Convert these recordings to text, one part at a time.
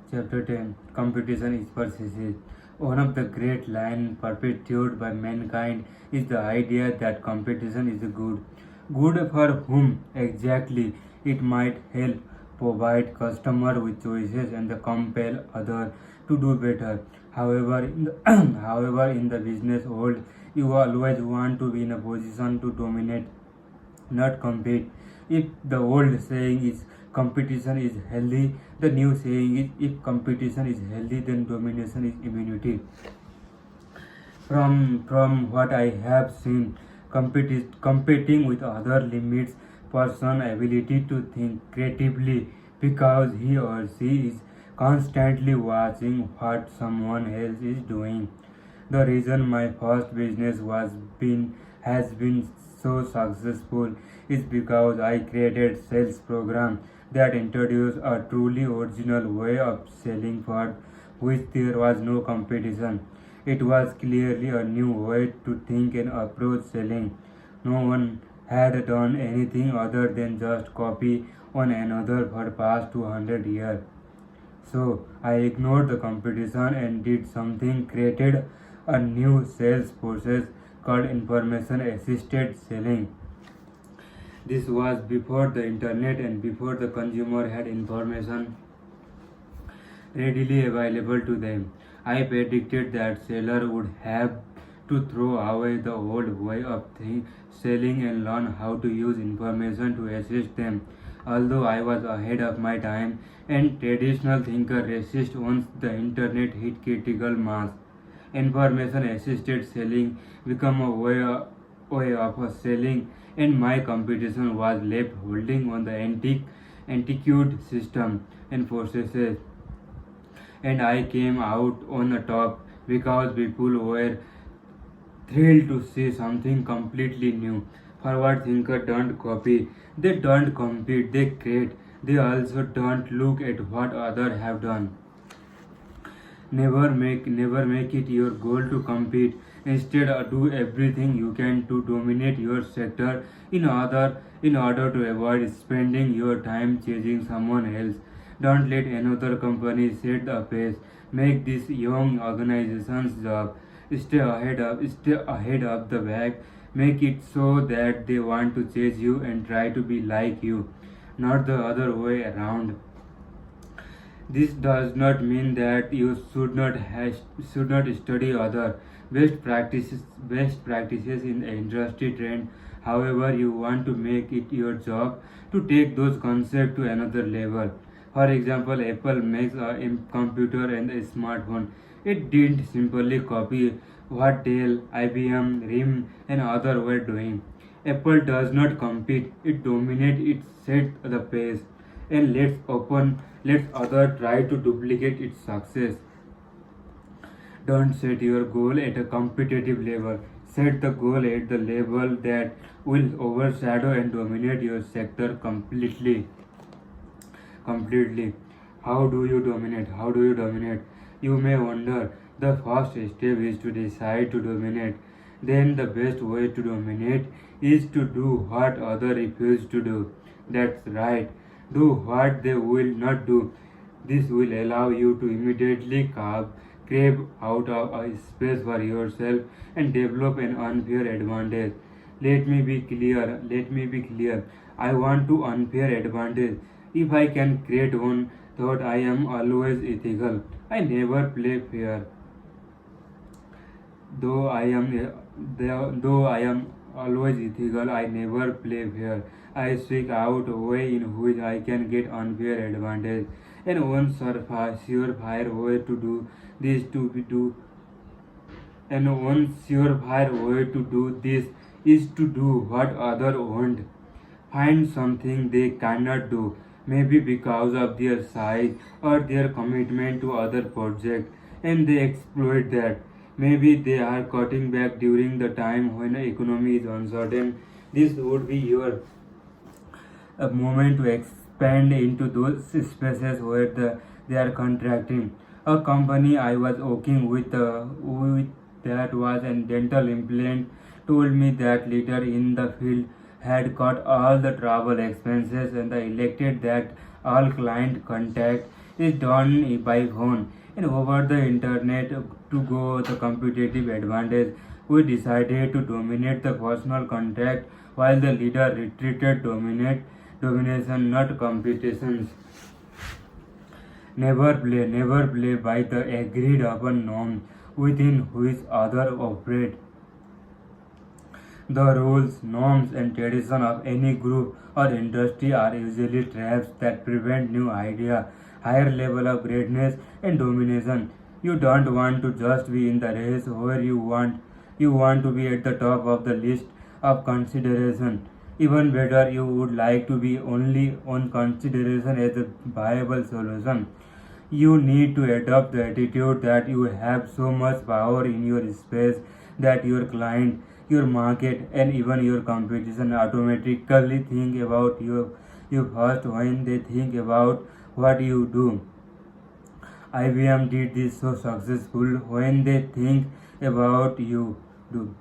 Chapter 10. Competition is persistent. One of the great lines perpetuated by mankind is the idea that competition is good. Good for whom exactly? It might help provide customer with choices and compel others to do better. However, in the business world, you always want to be in a position to dominate, not compete. If the old saying is competition is healthy, the new saying is if competition is healthy, then domination is immunity. From what I have seen, competing with other limits person ability to think creatively because he or she is constantly watching what someone else is doing. The reason my first business was been has been so successful is because I created sales program that introduced a truly original way of selling for which there was no competition. It was clearly a new way to think and approach selling. No one had done anything other than just copy one another for past 200 years. So I ignored the competition and did something, created a new sales process called information assisted selling. This was before the internet and before the consumer had information readily available to them. I predicted that seller would have to throw away the old way of selling and learn how to use information to assist them. Although I was ahead of my time and traditional thinker resist once the internet hit critical mass. Information assisted selling became a way of selling and my competition was left holding on the antiquated system and processes, and I came out on the top because people were thrilled to see something completely new. Forward thinker don't copy, they don't compete, they create. They also don't look at what others have done. Never make it your goal to compete. Instead, do everything you can to dominate your sector in order to avoid spending your time chasing someone else. Don't let another company set the pace. Make this young organization's job. Stay ahead of the back. Make it so that they want to chase you and try to be like you, not the other way around. This does not mean that you should not study other best practices in the industry trend. However, you want to make it your job to take those concepts to another level. For example, Apple makes a computer and a smartphone. It didn't simply copy what Dell, IBM, RIM, and others were doing. Apple does not compete; it dominates. It sets the pace and lets others try to duplicate its success. Don't set your goal at a competitive level. Set the goal at the level that will overshadow and dominate your sector completely. How do you dominate? You may wonder. The first step is to decide to dominate. Then the best way to dominate is to do what others refuse to do. That's right. Do what they will not do. This will allow you to immediately crave out of a space for yourself and develop an unfair advantage. Let me be clear. I want to unfair advantage. If I can create one, thought I am always ethical. I never play fair. Though I am always ethical, I never play fair. I seek out a way in which I can get unfair advantage. And one surefire way to do this to be do and one surefire way to do this is to do what others won't. Find something they cannot do, maybe because of their size or their commitment to other projects, and they exploit that. Maybe they are cutting back during the time when the economy is uncertain. This would be your a moment to expand into those spaces where they are contracting. A company I was working with that was a dental implant told me that leader in the field had cut all the travel expenses and elected that all client contact is done by phone and over the internet. To go the competitive advantage, we decided to dominate the personal contact while the leader retreated domination, not competitions. Never play by the agreed upon norms within which others operate. The rules, norms, and traditions of any group or industry are usually traps that prevent new idea, higher level of greatness and domination. You don't want to just be in the race where you want to be at the top of the list of consideration. Even better, you would like to be only on consideration as a viable solution. You need to adopt the attitude that you have so much power in your space that your client, your market, and even your competition automatically think about you first when they think about what you do. IBM did this so successful when they think about you do.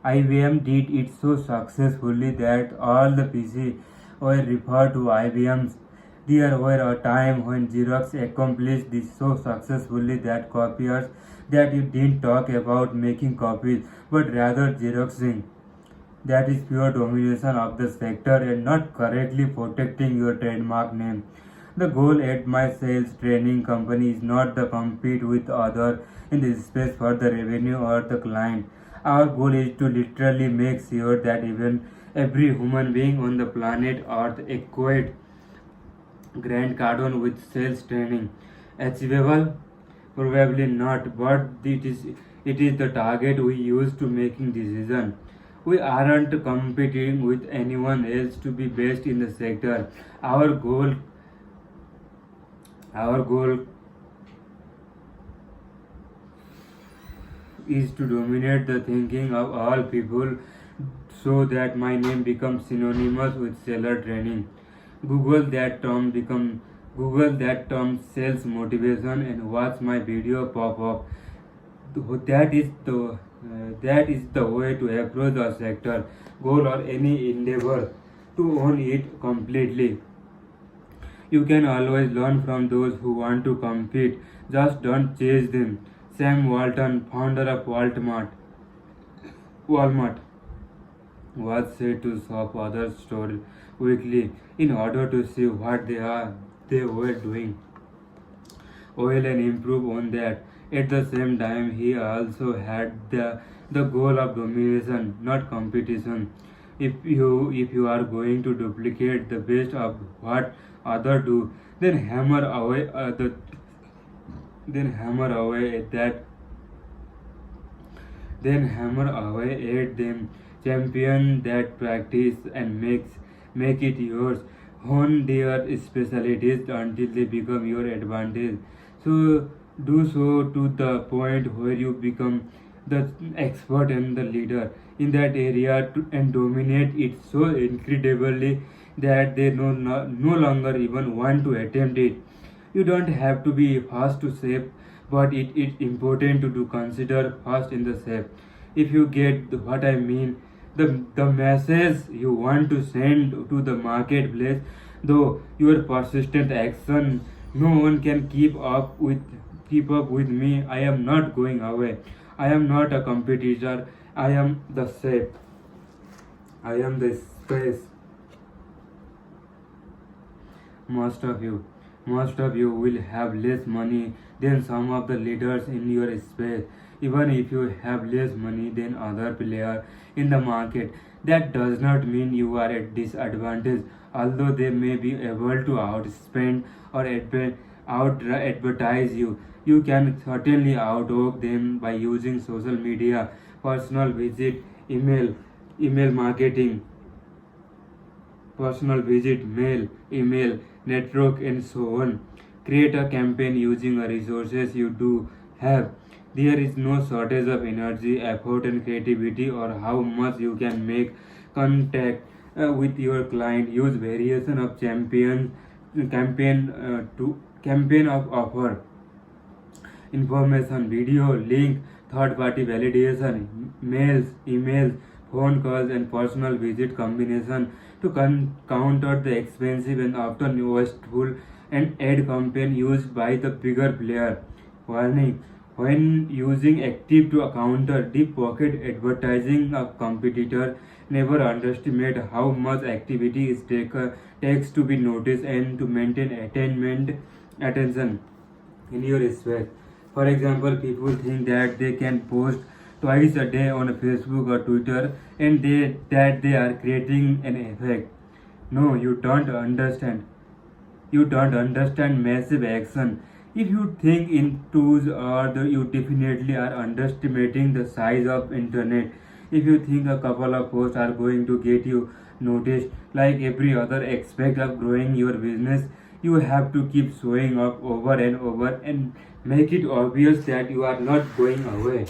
IBM did it so successfully that all the PC were referred to IBM's. There were a time when Xerox accomplished this so successfully that copiers that you didn't talk about making copies but rather Xeroxing. That is pure domination of the sector and not correctly protecting your trademark name. The goal at my sales training company is not to compete with others in this space for the revenue or the client. Our goal is to literally make sure that even every human being on the planet Earth equate Grant Cardone with sales training. Achievable? Probably not, but it is the target we use to making decision. We aren't competing with anyone else to be best in the sector. Our goal is to dominate the thinking of all people so that my name becomes synonymous with seller training. Google that term become Google that term sales motivation and watch my video pop up. That is the way to approach a sector goal or any endeavor to own it completely. You can always learn from those who want to compete. Just don't chase them. Sam Walton, founder of Walmart, was said to shop other stores weekly in order to see what they were doing well and improve on that. At the same time, he also had the goal of domination, not competition. If you are going to duplicate the best of what others do, then hammer away at that then hammer away at them. Champion that practice and make it yours. Hone their specialties until they become your advantage. So do so to the point where you become the expert and the leader in that area and dominate it so incredibly that they no longer even want to attempt it. You don't have to be fast to save, but it's important to do consider fast in the save. If you get what I mean, the message you want to send to the marketplace, though your persistent action, no one can keep up with me. I am not going away. I am not a competitor. I am the safe. I am the space. Most of you, most of you will have less money than some of the leaders in your space. Even if you have less money than other players in the market, that does not mean you are at disadvantage. Although they may be able to outspend or out advertise you, you can certainly outwork them by using social media, personal visit, email marketing, personal visit, mail, email, network, and so on. Create a campaign using the resources you do have. There is no shortage of energy, effort, and creativity, or how much you can make contact with your client. Use variation of campaign of offer information, video, link, third party validation, mails, emails, phone calls, and personal visit combination to counter the expensive and often wasteful an ad campaign used by the bigger player. Warning: when using active to counter deep pocket advertising, a competitor never underestimate how much activity takes to be noticed and to maintain attention in your space. For example, people think that they can post twice a day on Facebook or Twitter and that they are creating an effect. No, you don't understand massive action. If you think in twos or you definitely are underestimating the size of internet. If you think a couple of posts are going to get you noticed, like every other aspect of growing your business, you have to keep showing up over and over and make it obvious that you are not going away.